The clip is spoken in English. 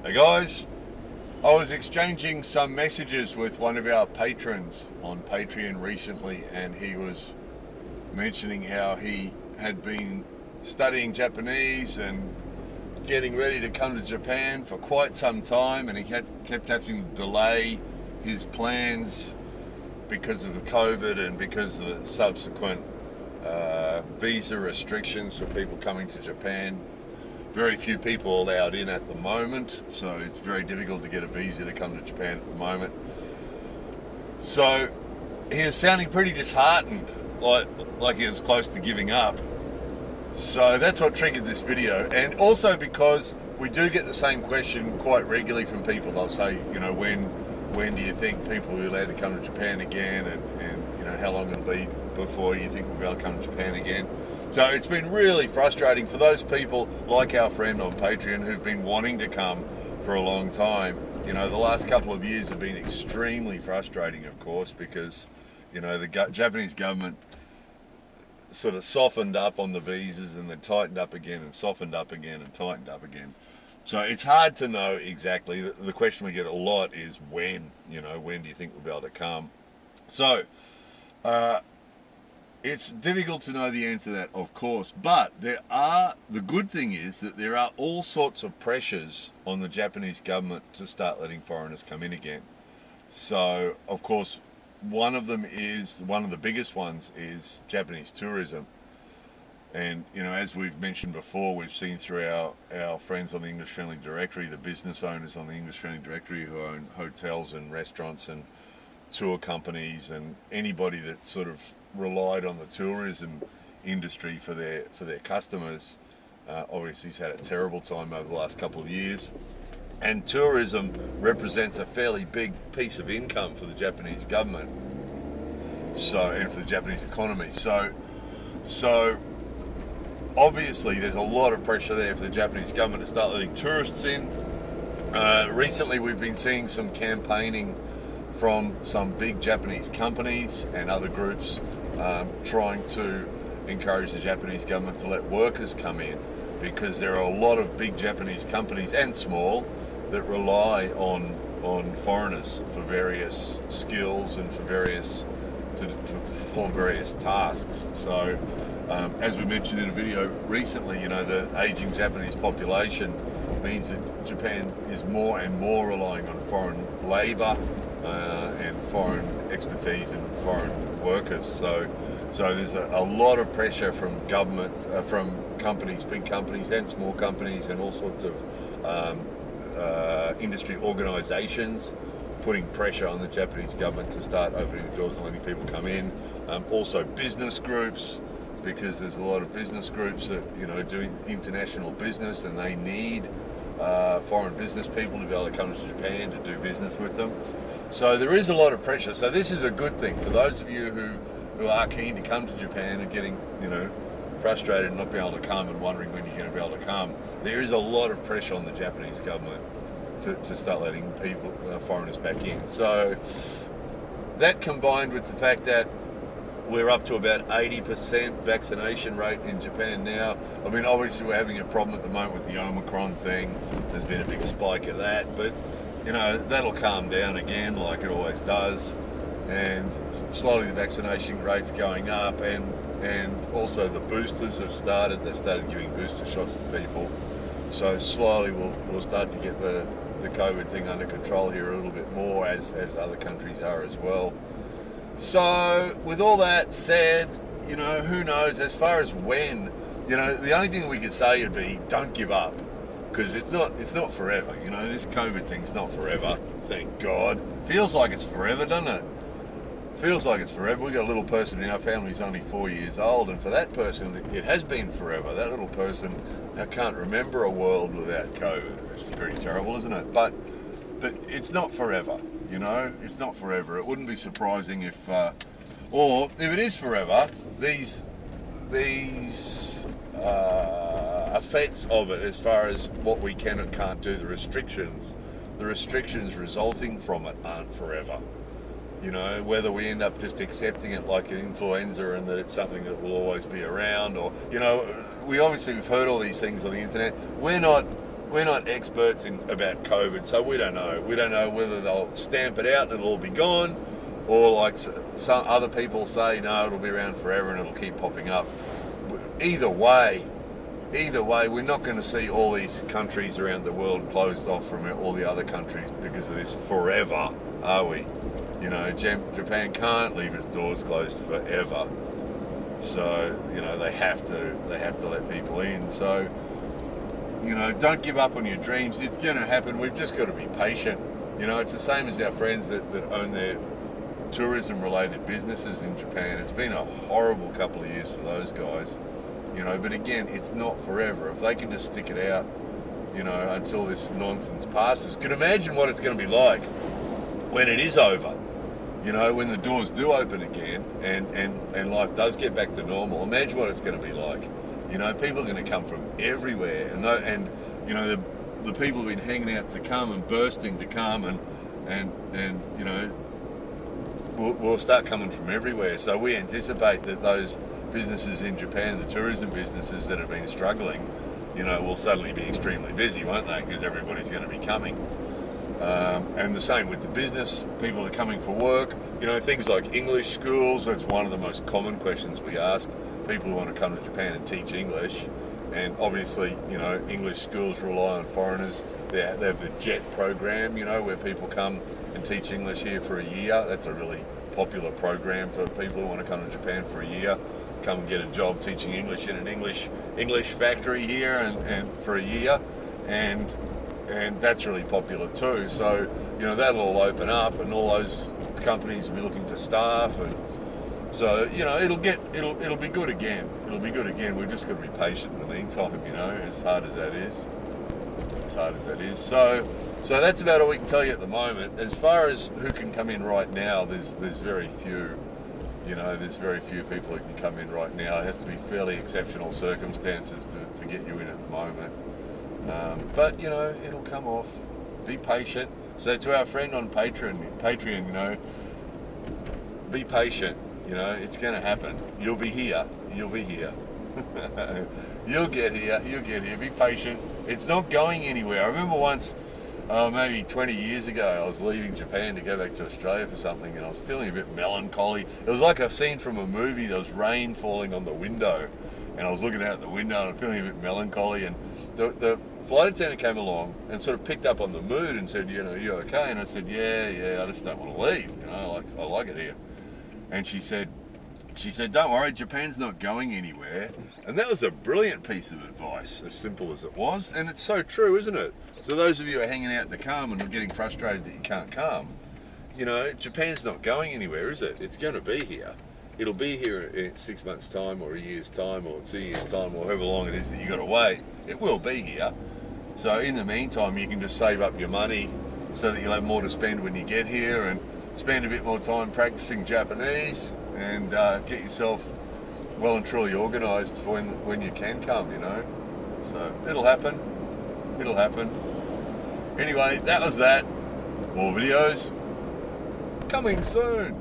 Hey guys, I was exchanging some messages with one of our patrons on Patreon recently, and he was mentioning how he had been studying Japanese and getting ready to come to Japan for quite some time, and he kept having to delay his plans because of the COVID and because of the subsequent visa restrictions for people coming to Japan. Very few people allowed in at the moment, so it's very difficult to get a visa to come to Japan at the moment. So he was sounding pretty disheartened, like he was close to giving up. So that's what triggered this video, and also because we do get the same question quite regularly from people. They'll say, when do you think people will be allowed to come to Japan again, and how long it'll be before you think we'll be able to come to Japan again. So it's been really frustrating for those people like our friend on Patreon who've been wanting to come for a long time. The last couple of years have been extremely frustrating, of course, because the Japanese government sort of softened up on the visas and then tightened up again and softened up again and tightened up again. So it's hard to know exactly. The question we get a lot is when do you think we'll be able to come? So it's difficult to know the answer to that, of course, but the good thing is that there are all sorts of pressures on the Japanese government to start letting foreigners come in again. So, of course, one of the biggest ones is Japanese tourism. And, as we've mentioned before, we've seen through our friends on the English Friendly Directory, the business owners on the English Friendly Directory who own hotels and restaurants and tour companies and anybody that sort of relied on the tourism industry for their customers. Obviously, he's had a terrible time over the last couple of years. And tourism represents a fairly big piece of income for the Japanese government, and for the Japanese economy. So obviously there's a lot of pressure there for the Japanese government to start letting tourists in. Recently we've been seeing some campaigning from some big Japanese companies and other groups trying to encourage the Japanese government to let workers come in, because there are a lot of big Japanese companies and small that rely on foreigners for various skills and to perform various tasks. So as we mentioned in a video recently, the aging Japanese population means that Japan is more and more relying on foreign labour and foreign expertise and foreign workers. So there's a lot of pressure from governments, from companies, big companies and small companies, and all sorts of industry organisations putting pressure on the Japanese government to start opening the doors and letting people come in. Also business groups, because there's a lot of business groups that do international business, and they need foreign business people to be able to come to Japan to do business with them. So there is a lot of pressure. So this is a good thing for those of you who are keen to come to Japan and getting frustrated and not being able to come and wondering when you're going to be able to come. There is a lot of pressure on the Japanese government to start letting foreigners back in. So that, combined with the fact that we're up to about 80% vaccination rate in Japan now. I mean, obviously we're having a problem at the moment with the Omicron thing. There's been a big spike of that, but that'll calm down again like it always does. And slowly the vaccination rate's going up, and also the boosters have started. They've started giving booster shots to people. So slowly we'll start to get the COVID thing under control here a little bit more, as other countries are as well. So with all that said, who knows as far as when, the only thing we could say would be don't give up, because it's not forever. This COVID thing's not forever, thank God. Feels like it's forever, doesn't it? Feels like it's forever. We've got a little person in our family who's only 4 years old, and for that person it has been forever. That little person can't remember a world without COVID, which is pretty terrible, isn't it? But it's not forever. It's not forever. It wouldn't be surprising if it is forever, these effects of it, as far as what we can and can't do, the restrictions resulting from it aren't forever. Whether we end up just accepting it like an influenza and that it's something that will always be around, or, we've heard all these things on the internet. We're we're not experts about COVID, so we don't know. We don't know whether they'll stamp it out and it'll all be gone, or like some other people say, no, it'll be around forever and it'll keep popping up. Either way, we're not going to see all these countries around the world closed off from all the other countries because of this forever, are we? You know, Japan can't leave its doors closed forever. So, you know, they have to let people in. So, you know, don't give up on your dreams. It's going to happen. We've just got to be patient. You know, it's the same as our friends that own their tourism-related businesses in Japan. It's been a horrible couple of years for those guys. You know, but again, it's not forever. If they can just stick it out, you know, until this nonsense passes, could imagine what it's going to be like when it is over. You know, when the doors do open again and life does get back to normal. Imagine what it's going to be like. You know, people are going to come from everywhere, and you know, the people who've been hanging out to come and bursting to come, and you know, will start coming from everywhere. So we anticipate that those businesses in Japan, the tourism businesses that have been struggling, you know, will suddenly be extremely busy, won't they? Because everybody's going to be coming. And the same with the business. People are coming for work. You know, things like English schools, that's one of the most common questions we ask. People who want to come to Japan and teach English. And obviously, you know, English schools rely on foreigners. They have the JET program, you know, where people come and teach English here for a year. That's a really popular program for people who want to come to Japan for a year. Come and get a job teaching English in an English factory here and for a year. And that's really popular too. So, you know, that'll all open up and all those companies will be looking for staff, and so, you know, it'll be good again. It'll be good again. We've just got to be patient in the meantime, you know, as hard as that is. So that's about all we can tell you at the moment. As far as who can come in right now, there's very few. You know, there's very few people who can come in right now. It has to be fairly exceptional circumstances to get you in at the moment. But, you know, it'll come off. Be patient. So to our friend on Patreon, you know, be patient. You know, it's going to happen. You'll be here. You'll get here. Be patient. It's not going anywhere. I remember once, maybe 20 years ago, I was leaving Japan to go back to Australia for something, and I was feeling a bit melancholy. It was like a scene from a movie. There was rain falling on the window, and I was looking out the window and I'm feeling a bit melancholy, and the flight attendant came along and sort of picked up on the mood and said, you know, you okay? And I said, yeah, I just don't want to leave. You know, I like it here. And she said, don't worry, Japan's not going anywhere. And that was a brilliant piece of advice, as simple as it was. And it's so true, isn't it? So those of you who are hanging out in the car and are getting frustrated that you can't come, you know, Japan's not going anywhere, is it? It's going to be here. It'll be here in 6 months' time, or a year's time, or 2 years' time, or however long it is that you've got to wait. It will be here. So in the meantime, you can just save up your money so that you'll have more to spend when you get here, and spend a bit more time practicing Japanese, and get yourself well and truly organised for when you can come, you know. So it'll happen. Anyway, that was that. More videos coming soon.